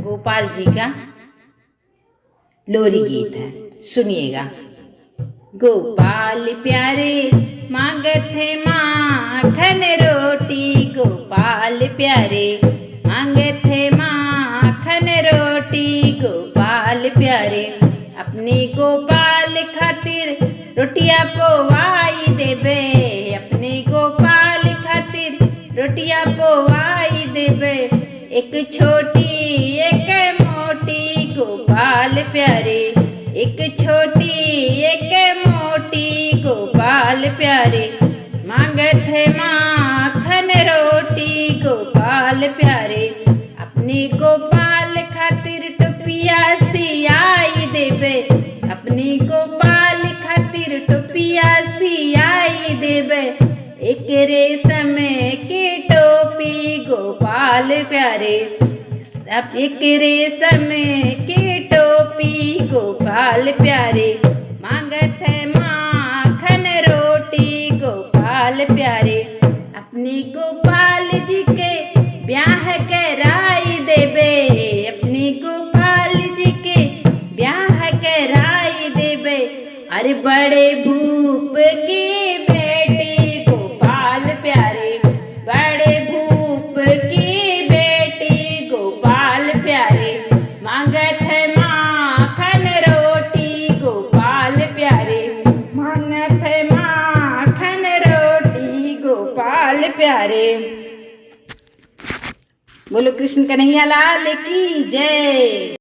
गोपाल जी का लोरी गीत है, सुनिएगा। गोपाल प्यारे मांगत थे माखन रोटी, गोपाल प्यारे मांगत थे माखन रोटी, गोपाल प्यारे अपनी गोपाल खातिर रोटिया पोवाई देबे, अपनी गोपाल खातिर रोटिया पोवाई देबे, एक छोटी एक मोटी गोपाल प्यारे, एक छोटी एक मोटी गोपाल प्यारे मांगत है माखन रोटी, गोपाल प्यारे अपनी गोपाल खातिर टोपिया सियाई देबे, अपनी गोपाल खातिर टोपिया सियाई देबे, एक रेशम की टोपी गोपाल प्यारे, एक रेशम की टोपी गोपाल प्यारे मांगत है माखन रोटी, गोपाल प्यारे अपनी गोपाल जी के ब्याह कराई देबे, अपनी गोपाल जी के ब्याह कराई देबे, अरे बड़े भूप की बेटी गोपाल प्यारे, बड़े भूप की बेटी गोपाल प्यारे मांगत है माखन रोटी, गोपाल प्यारे मांगत है माखन रोटी, गोपाल प्यारे। बोलो कृष्ण कन्हैया लाल की जय।